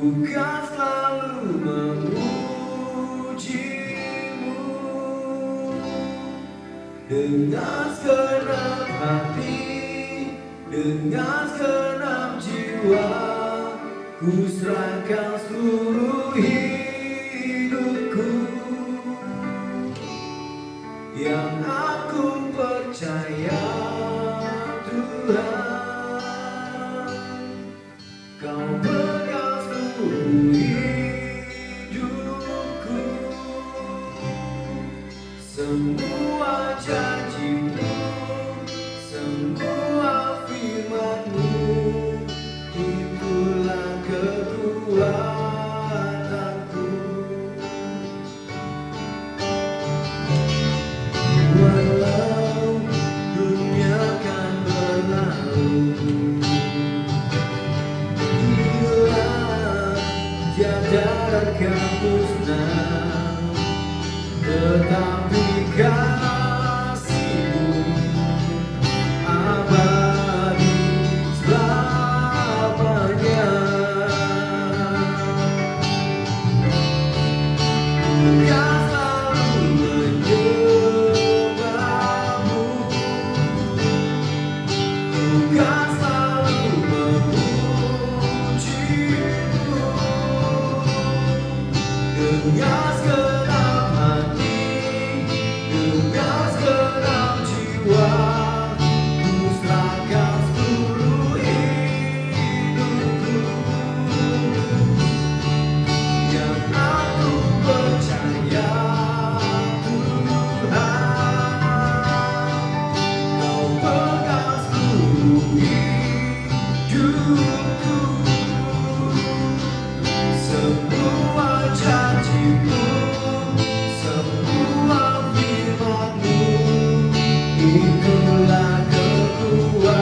Bukan selalu memujimu dengan segenap hati, dengan segenap jiwa, ku serahkan seluruh hidupku. Yang aku percaya Tuhan, Kau pegang seluruh hidupku. Semua janji-Mu, semua firman-Mu, itulah kekuatanku. Walau dunia kan berlalu, hilang tiada akan musnah, tetapi kasih-Mu abadi selamanya. Bukan selalu menyembah-Mu, bukan selalu memuji-Mu dengan segenap hati, dengan segenap jiwa, ku serahkan seluruh hidupku. Yang aku percaya Tuhan, Kau pegang seluruh hidupku. Semua janji-Mu, semua firman-Mu, itulah kekuatanku.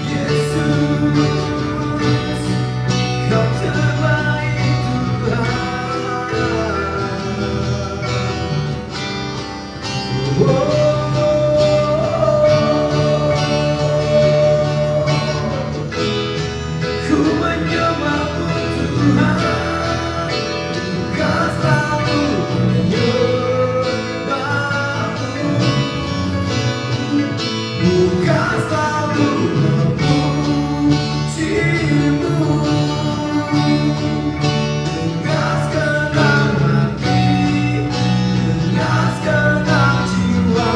Yesus, Kau terbaik Tuhan. Ku menyembah-Mu Tuhan, bukan selalu menyembah-Mu, bukan selalu memuji-Mu dengan segenap hati, dengan segenap jiwa,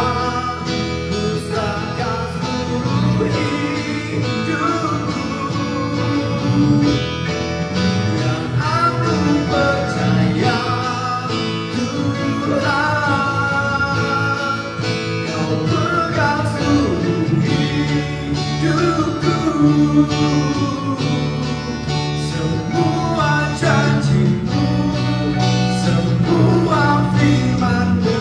ku serahkan seluruh hidupku. Yang aku percaya Tuhan, Kau pegang seluruh hidupku. Semua janji-Mu, semua firman-Mu,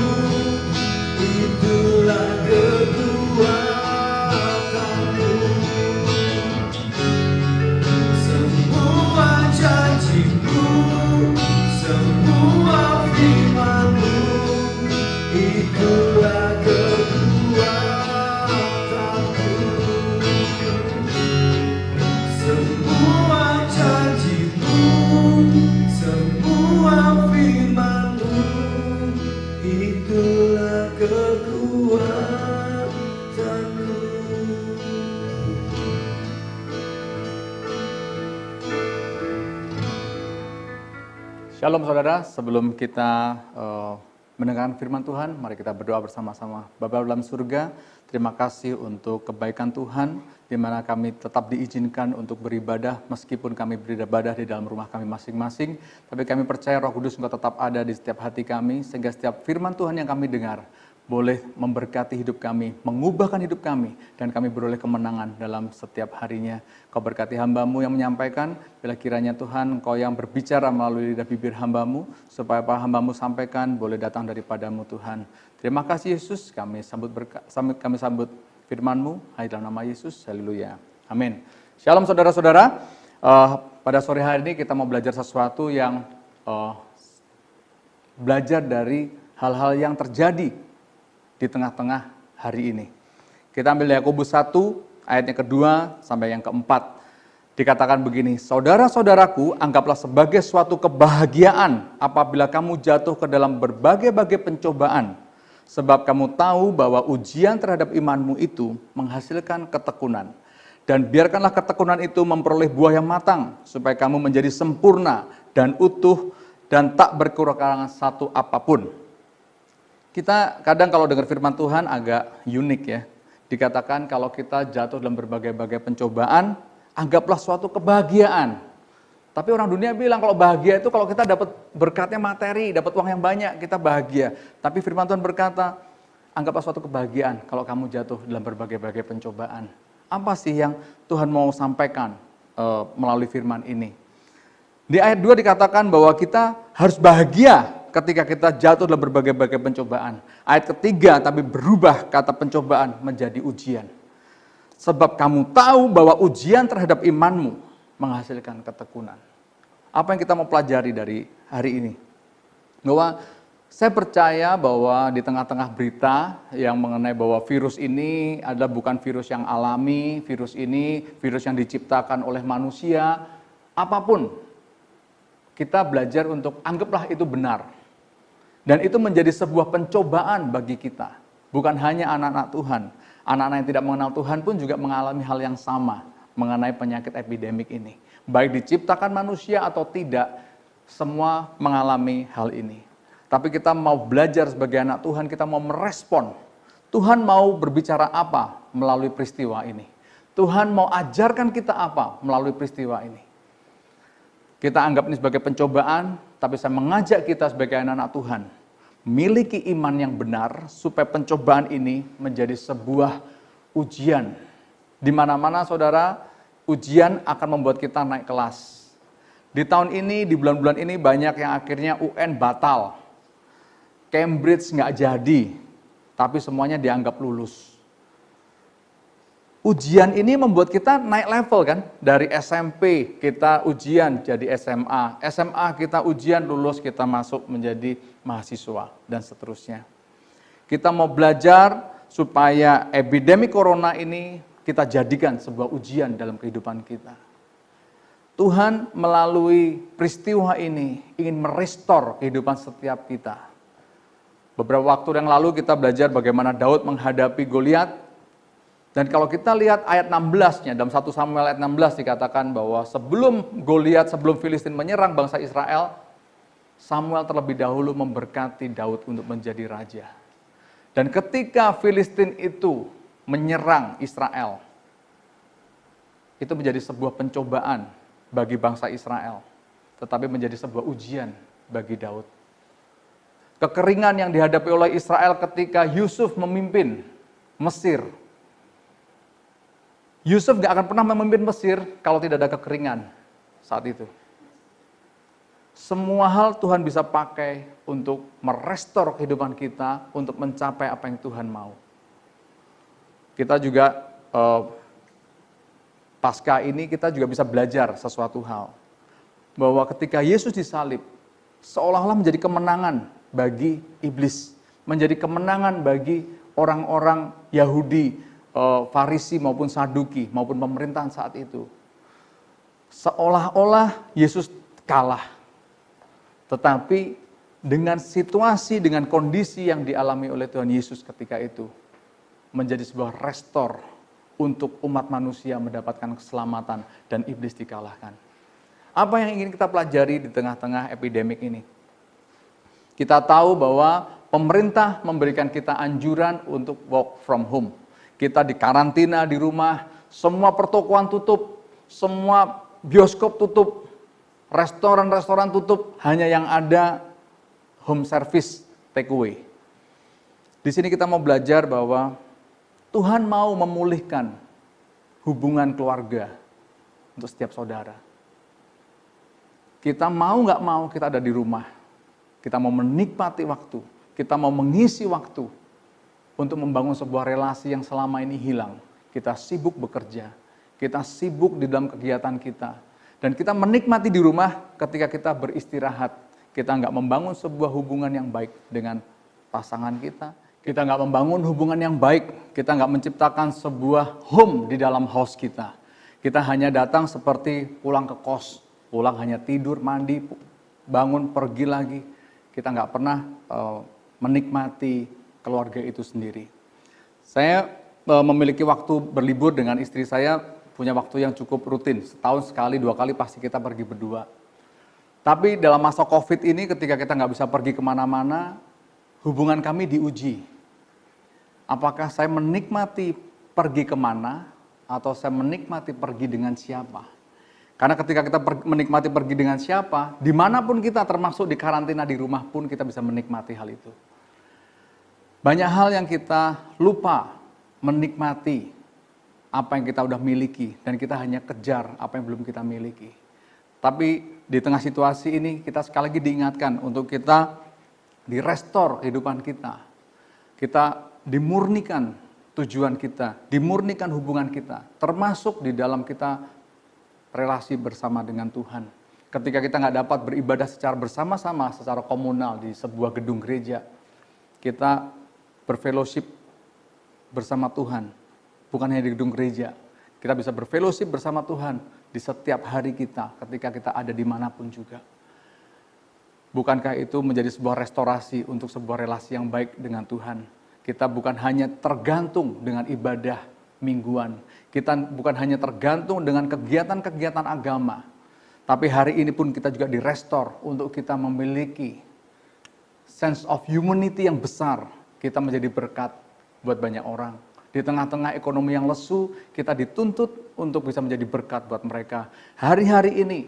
itulah kekuatanku. Semua janji-Mu, semua firman-Mu, itulah kekuatanku. Semua janji-Mu, semua firman-Mu, itulah kekuatanku. Shalom saudara, sebelum kita mendengarkan firman Tuhan, mari kita berdoa bersama-sama. Bapa dalam surga, terima kasih untuk kebaikan Tuhan, di mana kami tetap diizinkan untuk beribadah, meskipun kami beribadah di dalam rumah kami masing-masing, tapi kami percaya Roh Kudus Engkau tetap ada di setiap hati kami, sehingga setiap firman Tuhan yang kami dengar, boleh memberkati hidup kami, mengubahkan hidup kami, dan kami beroleh kemenangan dalam setiap harinya. Kau berkati hamba-Mu yang menyampaikan, bila kiranya Tuhan Engkau yang berbicara melalui lidah bibir hamba-Mu, supaya apa hamba-Mu sampaikan boleh datang daripadamu Tuhan. Terima kasih Yesus, kami sambut firman-Mu, hai dalam nama Yesus, haleluya, amin. Shalom saudara-saudara, pada sore hari ini kita mau belajar sesuatu yang belajar dari hal-hal yang terjadi di tengah-tengah hari ini. Kita ambil Yakobus 1 ayat yang kedua sampai yang keempat. Dikatakan begini, saudara-saudaraku, anggaplah sebagai suatu kebahagiaan apabila kamu jatuh ke dalam berbagai-bagai pencobaan. Sebab kamu tahu bahwa ujian terhadap imanmu itu menghasilkan ketekunan. Dan biarkanlah ketekunan itu memperoleh buah yang matang, supaya kamu menjadi sempurna dan utuh dan tak berkekurangan satu apapun. Kita kadang kalau dengar firman Tuhan agak unik ya. Dikatakan kalau kita jatuh dalam berbagai-bagai pencobaan, anggaplah suatu kebahagiaan. Tapi orang dunia bilang kalau bahagia itu kalau kita dapat berkatnya materi, dapat uang yang banyak, kita bahagia. Tapi firman Tuhan berkata, anggaplah suatu kebahagiaan kalau kamu jatuh dalam berbagai-bagai pencobaan. Apa sih yang Tuhan mau sampaikan melalui firman ini? Di ayat 2 dikatakan bahwa kita harus bahagia ketika kita jatuh dalam berbagai-bagai pencobaan. Ayat ketiga, tapi berubah kata pencobaan menjadi ujian. Sebab kamu tahu bahwa ujian terhadap imanmu menghasilkan ketekunan. Apa yang kita mau pelajari dari hari ini? Bahwa saya percaya bahwa di tengah-tengah berita yang mengenai bahwa virus ini adalah bukan virus yang alami, virus ini virus yang diciptakan oleh manusia, apapun, kita belajar untuk anggaplah itu benar. Dan itu menjadi sebuah pencobaan bagi kita. Bukan hanya anak-anak Tuhan. Anak-anak yang tidak mengenal Tuhan pun juga mengalami hal yang sama mengenai penyakit epidemik ini. Baik diciptakan manusia atau tidak, semua mengalami hal ini. Tapi kita mau belajar sebagai anak Tuhan, kita mau merespon. Tuhan mau berbicara apa melalui peristiwa ini? Tuhan mau ajarkan kita apa melalui peristiwa ini? Kita anggap ini sebagai pencobaan, tapi saya mengajak kita sebagai anak-anak Tuhan, miliki iman yang benar supaya pencobaan ini menjadi sebuah ujian. Di mana-mana saudara, ujian akan membuat kita naik kelas. Di tahun ini, di bulan-bulan ini banyak yang akhirnya UN batal. Cambridge nggak jadi, tapi semuanya dianggap lulus. Ujian ini membuat kita naik level kan, dari SMP kita ujian jadi SMA, SMA kita ujian lulus kita masuk menjadi mahasiswa dan seterusnya. Kita mau belajar supaya epidemi corona ini kita jadikan sebuah ujian dalam kehidupan kita. Tuhan melalui peristiwa ini ingin merestore kehidupan setiap kita. Beberapa waktu yang lalu kita belajar bagaimana Daud menghadapi Goliat. Dan kalau kita lihat ayat 16-nya, dalam 1 Samuel ayat 16 dikatakan bahwa sebelum Goliat, sebelum Filistin menyerang bangsa Israel, Samuel terlebih dahulu memberkati Daud untuk menjadi raja. Dan ketika Filistin itu menyerang Israel, itu menjadi sebuah pencobaan bagi bangsa Israel, tetapi menjadi sebuah ujian bagi Daud. Kekeringan yang dihadapi oleh Israel ketika Yusuf memimpin Mesir. Yusuf gak akan pernah memimpin Mesir kalau tidak ada kekeringan saat itu. Semua hal Tuhan bisa pakai untuk merestore kehidupan kita, untuk mencapai apa yang Tuhan mau. Kita juga, pasca ini kita juga bisa belajar sesuatu hal. Bahwa ketika Yesus disalib, seolah-olah menjadi kemenangan bagi iblis. Menjadi kemenangan bagi orang-orang Yahudi, Farisi maupun Saduki maupun pemerintahan saat itu. Seolah-olah Yesus kalah. Tetapi dengan situasi, dengan kondisi yang dialami oleh Tuhan Yesus ketika itu, menjadi sebuah restore untuk umat manusia mendapatkan keselamatan dan iblis dikalahkan. Apa yang ingin kita pelajari di tengah-tengah epidemik ini? Kita tahu bahwa pemerintah memberikan kita anjuran untuk work from home. Kita dikarantina di rumah, semua pertokoan tutup, semua bioskop tutup, restoran-restoran tutup, hanya yang ada home service take away. Di sini kita mau belajar bahwa Tuhan mau memulihkan hubungan keluarga untuk setiap saudara. Kita mau nggak mau kita ada di rumah, kita mau menikmati waktu, kita mau mengisi waktu untuk membangun sebuah relasi yang selama ini hilang. Kita sibuk bekerja, kita sibuk di dalam kegiatan kita, dan kita menikmati di rumah ketika kita beristirahat, kita nggak membangun sebuah hubungan yang baik dengan pasangan kita nggak membangun hubungan yang baik, kita nggak menciptakan sebuah home di dalam house kita. Kita hanya datang seperti pulang ke kos, pulang hanya tidur, mandi, bangun, pergi lagi. Kita nggak pernah menikmati keluarga itu sendiri. Saya memiliki waktu berlibur dengan istri saya, punya waktu yang cukup rutin. Setahun sekali, 2 kali pasti kita pergi berdua. Tapi dalam masa COVID ini ketika kita nggak bisa pergi kemana-mana, hubungan kami diuji. Apakah saya menikmati pergi kemana atau saya menikmati pergi dengan siapa? Karena ketika kita menikmati pergi dengan siapa, dimanapun kita termasuk di karantina di rumah pun kita bisa menikmati hal itu. Banyak hal yang kita lupa menikmati apa yang kita udah miliki dan kita hanya kejar apa yang belum kita miliki. Tapi di tengah situasi ini kita sekali lagi diingatkan untuk kita direstore kehidupan kita. Kita dimurnikan tujuan kita, dimurnikan hubungan kita, termasuk di dalam kita relasi bersama dengan Tuhan. Ketika kita nggak dapat beribadah secara bersama-sama, secara komunal di sebuah gedung gereja, kita berfellowship bersama Tuhan, bukan hanya di gedung gereja. Kita bisa berfellowship bersama Tuhan di setiap hari kita, ketika kita ada dimanapun juga. Bukankah itu menjadi sebuah restorasi untuk sebuah relasi yang baik dengan Tuhan? Kita bukan hanya tergantung dengan ibadah mingguan. Kita bukan hanya tergantung dengan kegiatan-kegiatan agama. Tapi hari ini pun kita juga direstore untuk kita memiliki sense of humanity yang besar. Kita menjadi berkat buat banyak orang. Di tengah-tengah ekonomi yang lesu, kita dituntut untuk bisa menjadi berkat buat mereka. Hari-hari ini,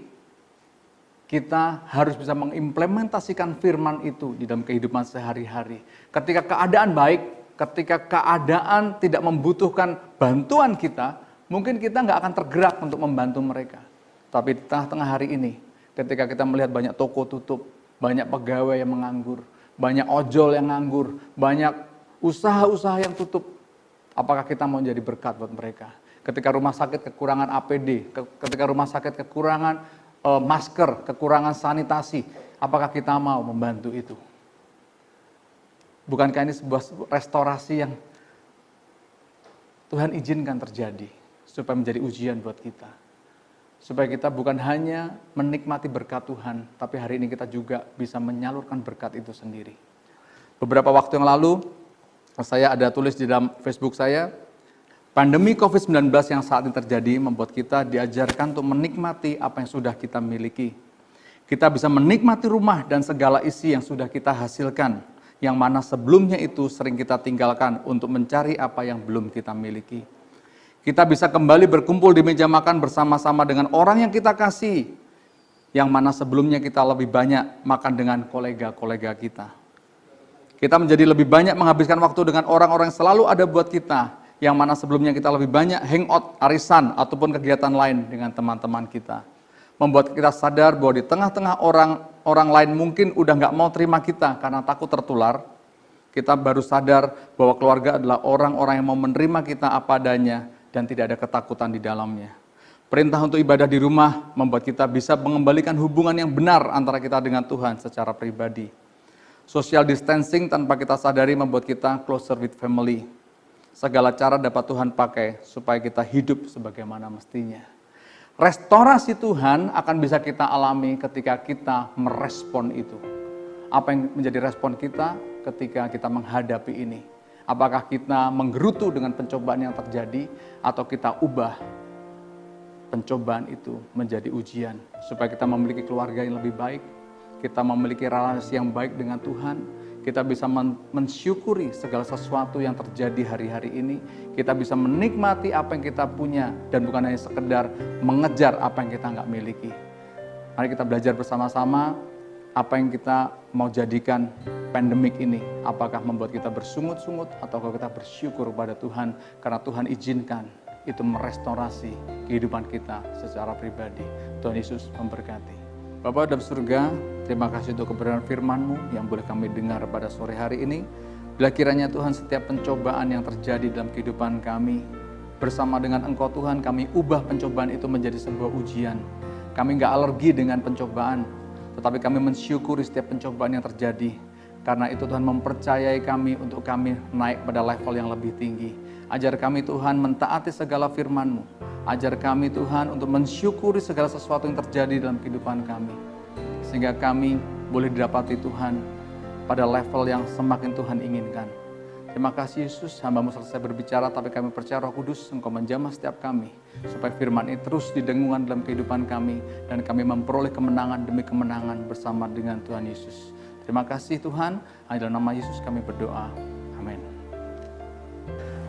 kita harus bisa mengimplementasikan firman itu di dalam kehidupan sehari-hari. Ketika keadaan baik, ketika keadaan tidak membutuhkan bantuan kita, mungkin kita nggak akan tergerak untuk membantu mereka. Tapi di tengah-tengah hari ini, ketika kita melihat banyak toko tutup, banyak pegawai yang menganggur, banyak ojol yang nganggur, banyak usaha-usaha yang tutup, apakah kita mau jadi berkat buat mereka? Ketika rumah sakit kekurangan APD, ketika rumah sakit kekurangan masker, kekurangan sanitasi, apakah kita mau membantu itu? Bukankah ini sebuah restorasi yang Tuhan izinkan terjadi, supaya menjadi ujian buat kita. Supaya kita bukan hanya menikmati berkat Tuhan, tapi hari ini kita juga bisa menyalurkan berkat itu sendiri. Beberapa waktu yang lalu, saya ada tulis di dalam Facebook saya, pandemi COVID-19 yang saat ini terjadi membuat kita diajarkan untuk menikmati apa yang sudah kita miliki. Kita bisa menikmati rumah dan segala isi yang sudah kita hasilkan, yang mana sebelumnya itu sering kita tinggalkan untuk mencari apa yang belum kita miliki. Kita bisa kembali berkumpul di meja makan bersama-sama dengan orang yang kita kasih, yang mana sebelumnya kita lebih banyak makan dengan kolega-kolega kita. Kita menjadi lebih banyak menghabiskan waktu dengan orang-orang yang selalu ada buat kita, yang mana sebelumnya kita lebih banyak hangout, arisan, ataupun kegiatan lain dengan teman-teman kita. Membuat kita sadar bahwa di tengah-tengah orang lain mungkin udah nggak mau terima kita karena takut tertular. Kita baru sadar bahwa keluarga adalah orang-orang yang mau menerima kita apa adanya dan tidak ada ketakutan di dalamnya. Perintah untuk ibadah di rumah membuat kita bisa mengembalikan hubungan yang benar antara kita dengan Tuhan secara pribadi. Social distancing tanpa kita sadari membuat kita closer with family. Segala cara dapat Tuhan pakai supaya kita hidup sebagaimana mestinya. Restorasi Tuhan akan bisa kita alami ketika kita merespon itu. Apa yang menjadi respon kita ketika kita menghadapi ini? Apakah kita menggerutu dengan pencobaan yang terjadi atau kita ubah pencobaan itu menjadi ujian supaya kita memiliki keluarga yang lebih baik, kita memiliki relasi yang baik dengan Tuhan, kita bisa mensyukuri segala sesuatu yang terjadi hari-hari ini, kita bisa menikmati apa yang kita punya dan bukan hanya sekedar mengejar apa yang kita nggak miliki. Mari kita belajar bersama-sama apa yang kita mau jadikan pandemik ini. Apakah membuat kita bersungut-sungut atau kita bersyukur kepada Tuhan karena Tuhan izinkan itu merestorasi kehidupan kita secara pribadi. Tuhan Yesus memberkati. Bapa dalam surga, terima kasih untuk kebenaran firman-Mu yang boleh kami dengar pada sore hari ini. Bila kiranya Tuhan setiap pencobaan yang terjadi dalam kehidupan kami, bersama dengan Engkau Tuhan, kami ubah pencobaan itu menjadi sebuah ujian. Kami nggak alergi dengan pencobaan, tetapi kami mensyukuri setiap pencobaan yang terjadi. Karena itu Tuhan mempercayai kami untuk kami naik pada level yang lebih tinggi. Ajar kami Tuhan mentaati segala firman-Mu. Ajar kami Tuhan untuk mensyukuri segala sesuatu yang terjadi dalam kehidupan kami. Sehingga kami boleh didapati Tuhan pada level yang semakin Tuhan inginkan. Terima kasih Yesus, hamba-Mu selesai berbicara, tapi kami percaya Roh Kudus, Engkau menjamah setiap kami, supaya firman ini terus didengungan dalam kehidupan kami, dan kami memperoleh kemenangan demi kemenangan bersama dengan Tuhan Yesus. Terima kasih Tuhan, hanya dalam nama Yesus kami berdoa. Amin.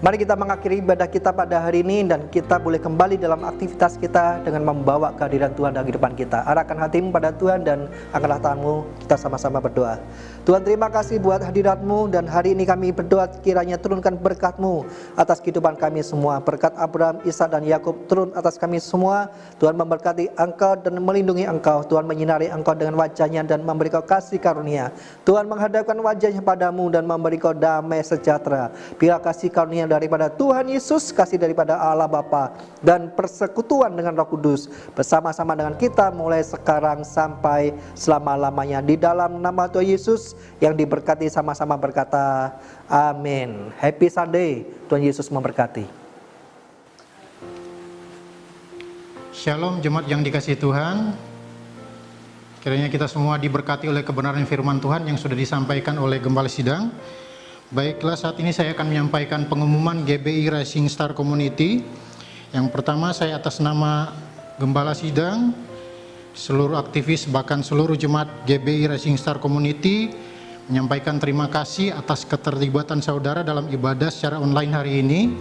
Mari kita mengakhiri ibadah kita pada hari ini dan kita boleh kembali dalam aktivitas kita dengan membawa kehadiran Tuhan dalam kehidupan kita. Arahkan hatimu pada Tuhan dan angkatlah tanganmu, kita sama-sama berdoa. Tuhan, terima kasih buat hadirat-Mu, dan hari ini kami berdoa kiranya turunkan berkat-Mu atas kehidupan kami semua. Berkat Abraham, Ishak dan Yakub turun atas kami semua. Tuhan memberkati Engkau dan melindungi Engkau. Tuhan menyinari Engkau dengan wajah-Nya dan memberi Kau kasih karunia. Tuhan menghadapkan wajah-Nya padamu dan memberi Kau damai sejahtera. Bila kasih karunia daripada Tuhan Yesus, kasih daripada Allah Bapa, dan persekutuan dengan Roh Kudus bersama-sama dengan kita mulai sekarang sampai selama-lamanya. Di dalam nama Tuhan Yesus yang diberkati sama-sama berkata amin. Happy Sunday. Tuhan Yesus memberkati. Shalom jemaat yang dikasihi Tuhan. Kiranya kita semua diberkati oleh kebenaran firman Tuhan yang sudah disampaikan oleh Gembala Sidang. Baiklah, saat ini saya akan menyampaikan pengumuman GBI Rising Star Community. Yang pertama, saya atas nama Gembala Sidang, seluruh aktivis bahkan seluruh jemaat GBI Rising Star Community menyampaikan terima kasih atas keterlibatan saudara dalam ibadah secara online hari ini.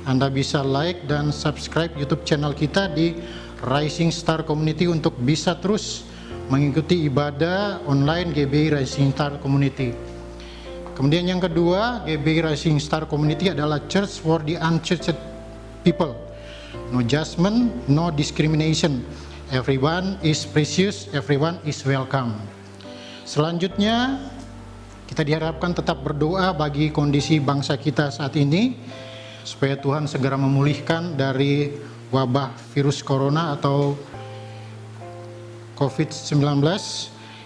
Anda bisa like dan subscribe YouTube channel kita di Rising Star Community untuk bisa terus mengikuti ibadah online GBI Rising Star Community. Kemudian yang kedua, GBI Rising Star Community adalah Church for the Unchurched People. No judgment, no discrimination. Everyone is precious, everyone is welcome. Selanjutnya, kita diharapkan tetap berdoa bagi kondisi bangsa kita saat ini, supaya Tuhan segera memulihkan dari wabah virus corona atau COVID-19.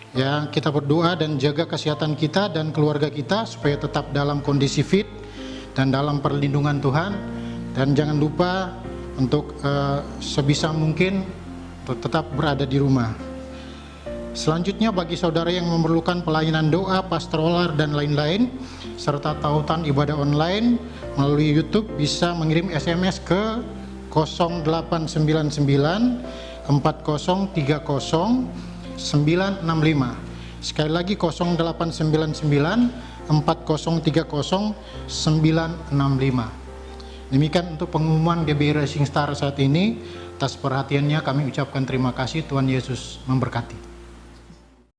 Ya, kita berdoa dan jaga kesehatan kita dan keluarga kita supaya tetap dalam kondisi fit dan dalam perlindungan Tuhan. Dan jangan lupa untuk sebisa mungkin untuk tetap berada di rumah. Selanjutnya, bagi saudara yang memerlukan pelayanan doa, pastoral dan lain-lain, serta tautan ibadah online melalui YouTube, bisa mengirim SMS ke 0899 4030 965. Sekali lagi 0899 4030 965. Demikian untuk pengumuman GBI Rising Star saat ini. Atas perhatiannya kami ucapkan terima kasih. Tuhan Yesus memberkati.